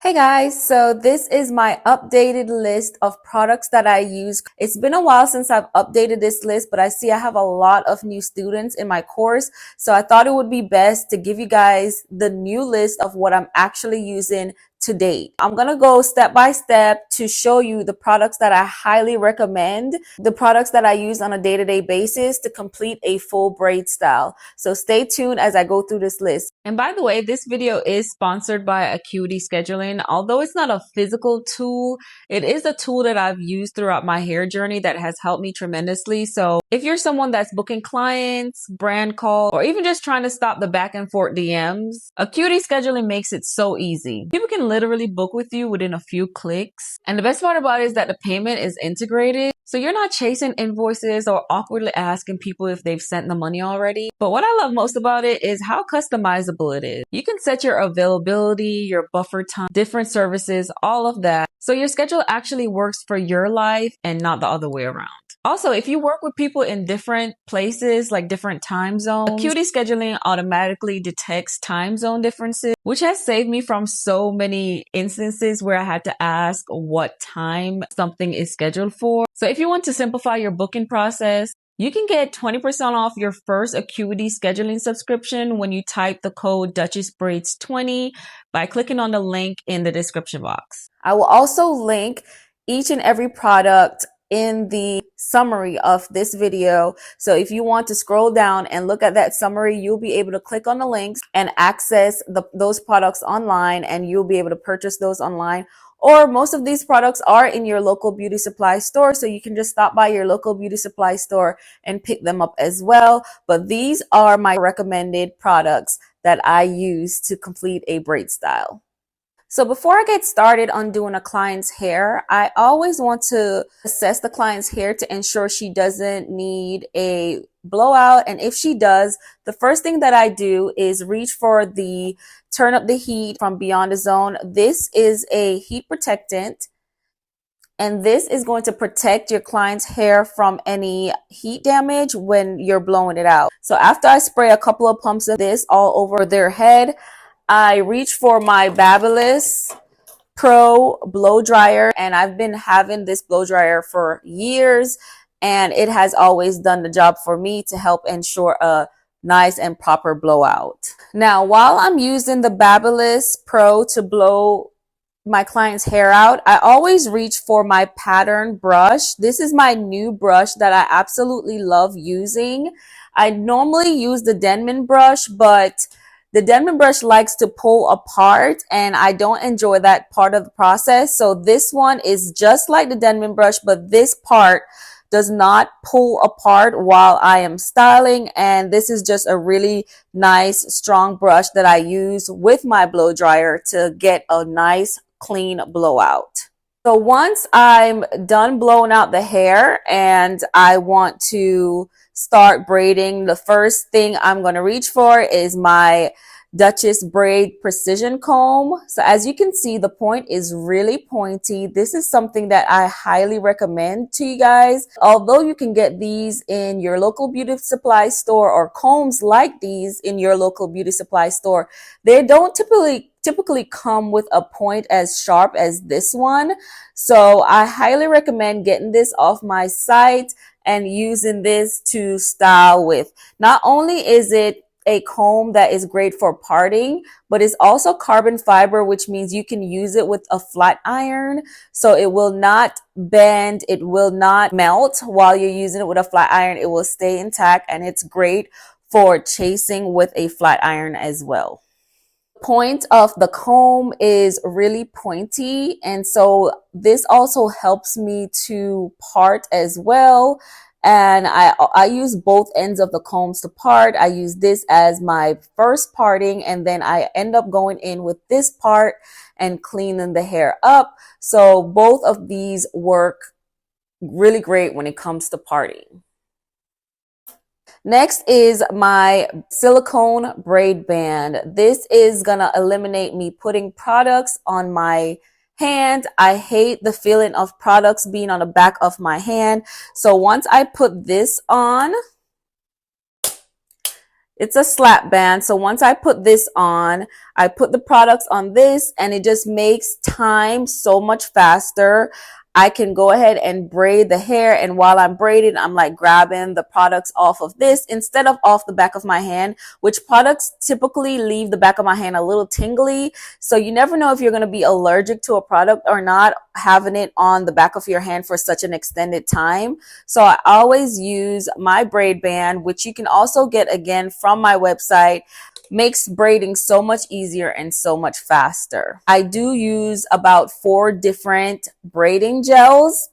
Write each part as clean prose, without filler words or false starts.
Hey guys, so this is my updated list of products that I use. It's been a while since I've updated this list, but I see I have a lot of new students in my course. So I thought it would be best to give you guys the new list of what I'm actually using to date. I'm going to go step by step to show you the products that I highly recommend, the products that I use on a day-to-day basis to complete a full braid style. So stay tuned as I go through this list. And by the way, this video is sponsored by Acuity Scheduling. Although it's not a physical tool, it is a tool that I've used throughout my hair journey that has helped me tremendously. So if you're someone that's booking clients, brand calls, or even just trying to stop the back and forth DMs, Acuity Scheduling makes it so easy. People can literally book with you within a few clicks. And the best part about it is that the payment is integrated. So you're not chasing invoices or awkwardly asking people if they've sent the money already. But what I love most about it is how customizable it is. You can set your availability, your buffer time, different services, all of that. So your schedule actually works for your life and not the other way around. Also, if you work with people in different places, like different time zones, Acuity Scheduling automatically detects time zone differences, which has saved me from so many instances where I had to ask what time something is scheduled for. So if you want to simplify your booking process, you can get 20% off your first Acuity Scheduling subscription when you type the code DuchessBraids20 by clicking on the link in the description box. I will also link each and every product in the summary of this video. So if you want to scroll down and look at that summary, you'll be able to click on the links and access those products online, and you'll be able to purchase those online. Or most of these products are in your local beauty supply store, so you can just stop by your local beauty supply store and pick them up as well. But these are my recommended products that I use to complete a braid style. So before I get started on doing a client's hair, I always want to assess the client's hair to ensure she doesn't need a blowout. And if she does, the first thing that I do is reach for the Turn Up the Heat from Beyond the Zone. This is a heat protectant, and this is going to protect your client's hair from any heat damage when you're blowing it out. So after I spray a couple of pumps of this all over their head, I reach for my Babyliss Pro blow dryer, and I've been having this blow dryer for years, and it has always done the job for me to help ensure a nice and proper blowout. Now, while I'm using the Babyliss Pro to blow my client's hair out, I always reach for my pattern brush. This is my new brush that I absolutely love using. I normally use the Denman brush, but the Denman brush likes to pull apart, and I don't enjoy that part of the process. So this one is just like the Denman brush, but this part does not pull apart while I am styling. And this is just a really nice, strong brush that I use with my blow dryer to get a nice, clean blowout. So once I'm done blowing out the hair and I want to start braiding, the first thing I'm going to reach for is my Duchess Braid Precision Comb. So as you can see, the point is really pointy. This is something that I highly recommend to you guys. Although you can get these in your local beauty supply store, or combs like these in your local beauty supply store, they don't typically come with a point as sharp as this one. So I highly recommend getting this off my site and using this to style with. Not only is it a comb that is great for parting, but it's also carbon fiber, which means you can use it with a flat iron. So it will not bend, it will not melt while you're using it with a flat iron. It will stay intact, and it's great for chasing with a flat iron as well. Point of the comb is really pointy, and so this also helps me to part as well. And I use both ends of the combs to part. I use this as my first parting, and then I end up going in with this part and cleaning the hair up. So both of these work really great when it comes to parting. Next is my silicone braid band. This is gonna eliminate me putting products on my hand. I hate the feeling of products being on the back of my hand. So once I put this on, It's a slap band. So once I put this on, I put the products on this and it just makes time so much faster. I can go ahead and braid the hair. And while I'm braiding, I'm like grabbing the products off of this instead of off the back of my hand, which products typically leave the back of my hand a little tingly. So you never know if you're going to be allergic to a product or not, having it on the back of your hand for such an extended time. So I always use my braid band, which you can also get again from my website. Makes braiding so much easier and so much faster. I do use about 4 different braiding gels.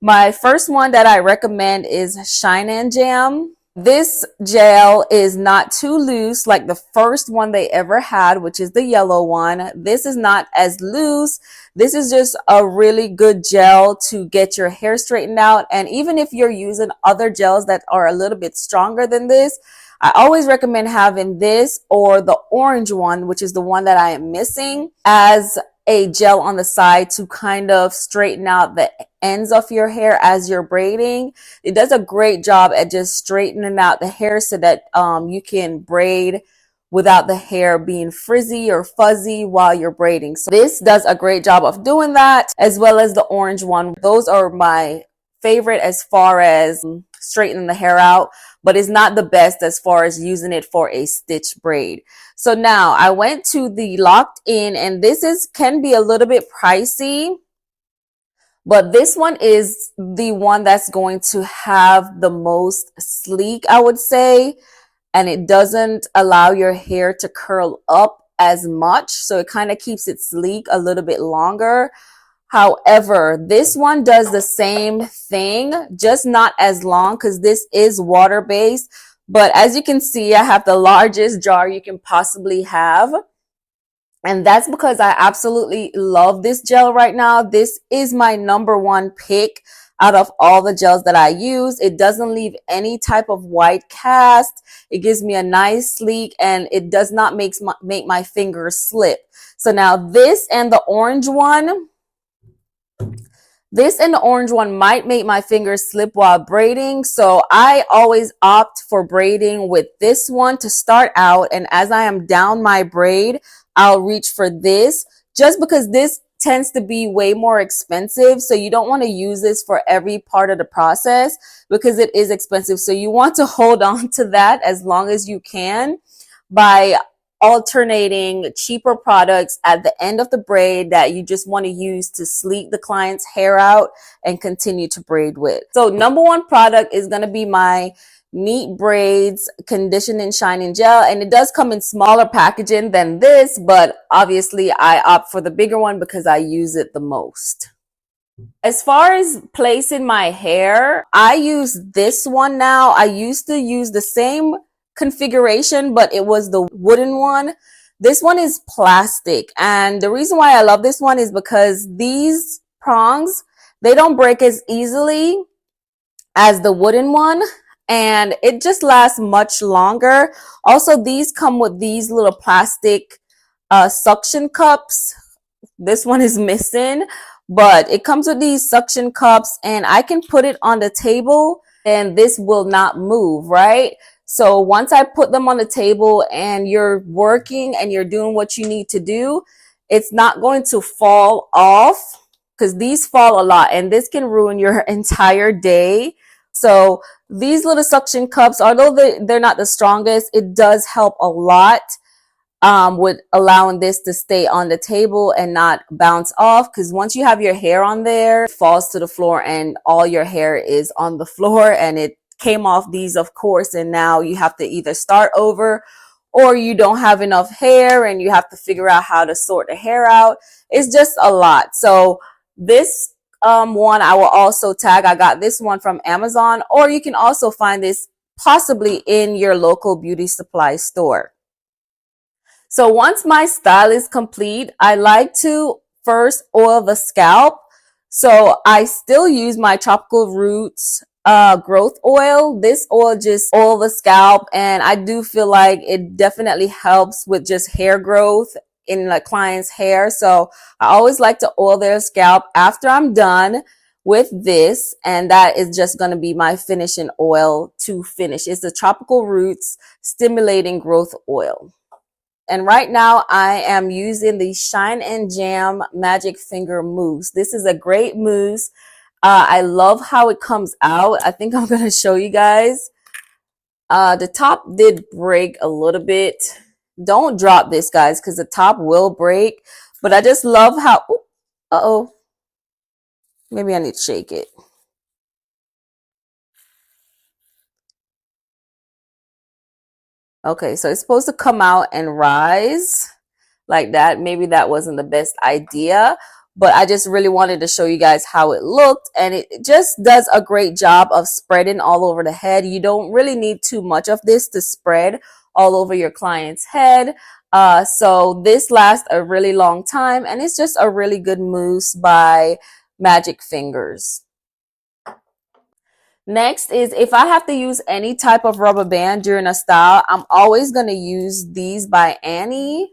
My first one that I recommend is Shine and Jam. This gel is not too loose like the first one they ever had, which is the yellow one. This is not as loose. This is just a really good gel to get your hair straightened out. And even if you're using other gels that are a little bit stronger than this, I always recommend having this or the orange one, which is the one that I am missing, as a gel on the side to kind of straighten out the ends of your hair as you're braiding. It does a great job at just straightening out the hair so that you can braid without the hair being frizzy or fuzzy while you're braiding. So this does a great job of doing that, as well as the orange one. Those are my favorite as far as straightening the hair out, but it's not the best as far as using it for a stitch braid. So now I went to the Locked In, and this can be a little bit pricey, but this one is the one that's going to have the most sleek, I would say, and it doesn't allow your hair to curl up as much, so it kind of keeps it sleek a little bit longer. However, this one does the same thing, just not as long because this is water-based. But as you can see, I have the largest jar you can possibly have. And that's because I absolutely love this gel right now. This is my number one pick out of all the gels that I use. It doesn't leave any type of white cast. It gives me a nice sleek, and it does not make my fingers slip. So now this and the orange one, might make my fingers slip while braiding. So I always opt for braiding with this one to start out. And as I am down my braid, I'll reach for this, just because this tends to be way more expensive. So you don't want to use this for every part of the process because it is expensive. So you want to hold on to that as long as you can by alternating cheaper products at the end of the braid that you just want to use to sleek the client's hair out and continue to braid with. So number one product is going to be my Neat Braids Conditioning Shining Gel, and it does come in smaller packaging than this, but obviously I opt for the bigger one because I use it the most. As far as placing my hair, I use this one now. I used to use the same configuration, but it was the wooden one. This one is plastic, and the reason why I love this one is because these prongs, they don't break as easily as the wooden one, and it just lasts much longer. Also, these come with these little plastic suction cups. This one is missing, but it comes with these suction cups, and I can put it on the table and this will not move, right? So once I put them on the table and you're working and you're doing what you need to do, it's not going to fall off, because these fall a lot and this can ruin your entire day. So these little suction cups, although they're not the strongest, it does help a lot with allowing this to stay on the table and not bounce off, because once you have your hair on there, it falls to the floor and all your hair is on the floor, and it came off these, of course, and now you have to either start over or you don't have enough hair and you have to figure out how to sort the hair out. It's just a lot. So this one I will also tag. I got this one from Amazon, or you can also find this possibly in your local beauty supply store. So once my style is complete, I like to first oil the scalp. So I still use my Tropical Roots growth oil. This oil just oil the scalp, and I do feel like it definitely helps with just hair growth in the client's hair. So I always like to oil their scalp after I'm done. with this, and that is just going to be my finishing oil to finish. It's the Tropical Roots Stimulating Growth Oil. And right now I am using the Shine and Jam Magic Finger Mousse. This is a great mousse. I love how it comes out. I think I'm going to show you guys. The top did break a little bit. Don't drop this, guys, because the top will break. But I just love how, uh-oh, maybe I need to shake it. Okay, so it's supposed to come out and rise like that. Maybe that wasn't the best idea, but I just really wanted to show you guys how it looked, and it just does a great job of spreading all over the head. You don't really need too much of this to spread all over your client's head. So this lasts a really long time, and it's just a really good mousse by Magic Fingers. Next is, if I have to use any type of rubber band during a style, I'm always going to use these by Annie.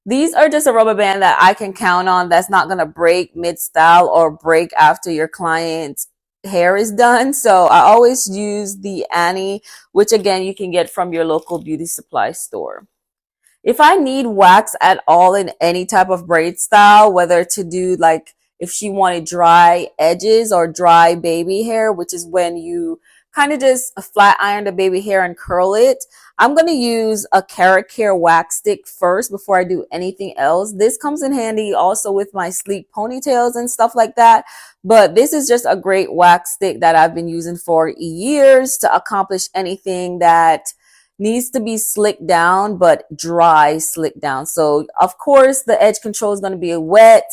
These are just a rubber band that I can count on that's not going to break mid-style or break after your client's hair is done. So I always use the Annie, which again, you can get from your local beauty supply store. If I need wax at all in any type of braid style, whether to do like if she wanted dry edges or dry baby hair, which is when you kind of just flat iron the baby hair and curl it, I'm going to use a carrot care wax stick first before I do anything else. This comes in handy also with my sleek ponytails and stuff like that. But this is just a great wax stick that I've been using for years to accomplish anything that needs to be slicked down, but dry slicked down. So of course the edge control is going to be wet.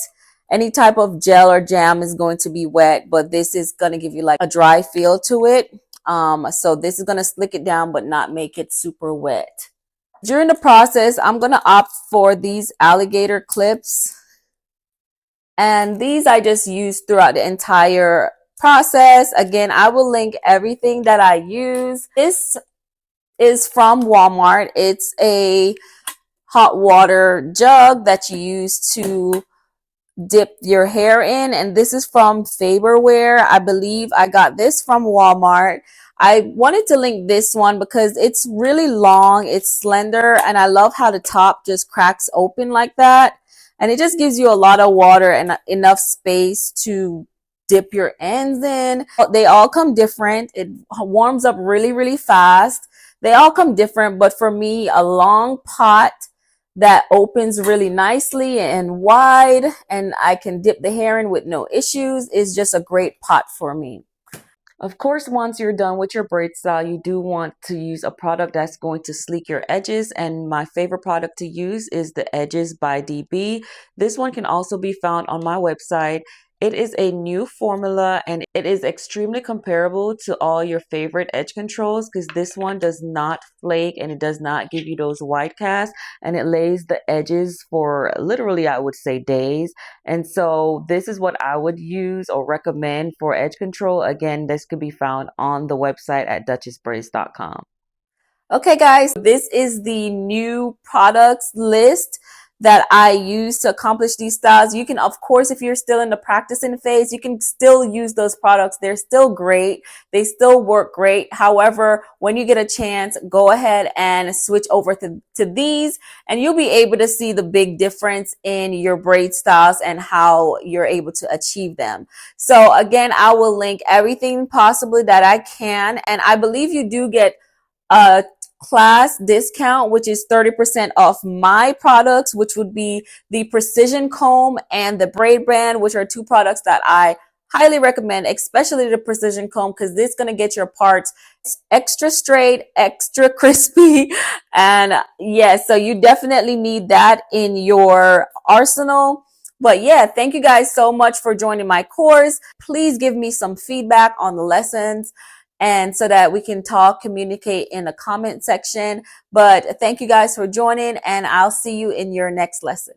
Any type of gel or jam is going to be wet, but this is going to give you like a dry feel to it. So this is going to slick it down, but not make it super wet. During the process, I'm going to opt for these alligator clips. And these I just use throughout the entire process. Again, I will link everything that I use. This is from Walmart. It's a hot water jug that you use to dip your hair in, and this is from Faberware. I believe I got this from Walmart. I wanted to link this one because it's really long, it's slender, and I love how the top just cracks open like that, and it just gives you a lot of water and enough space to dip your ends in. They all come different. It warms up really fast. They all come different, but for me, a long pot that opens really nicely and wide, and I can dip the hair in with no issues is just a great pot for me. Of course, once you're done with your braid style, you do want to use a product that's going to sleek your edges, and my favorite product to use is the Edges by DB. This one can also be found on my website. It is a new formula, and it is extremely comparable to all your favorite edge controls because this one does not flake and it does not give you those white casts, and it lays the edges for literally, I would say, days. And so this is what I would use or recommend for edge control. Again, this could be found on the website at duchessbraids.com. Okay, guys, this is the new products list that I use to accomplish these styles. You can, of course, if you're still in the practicing phase, you can still use those products. They're still great. They still work great. However, when you get a chance, go ahead and switch over to these, and you'll be able to see the big difference in your braid styles and how you're able to achieve them. So again, I will link everything possibly that I can, and I believe you do get a class discount, which is 30% off my products, which would be the Precision Comb and the Braid Band, which are two products that I highly recommend, especially the Precision Comb, because this is going to get your parts extra straight, extra crispy. And yes, so you definitely need that in your arsenal. But yeah, thank you guys so much for joining my course. Please give me some feedback on the lessons, and so that we can talk, communicate in the comment section. But thank you guys for joining, and I'll see you in your next lesson.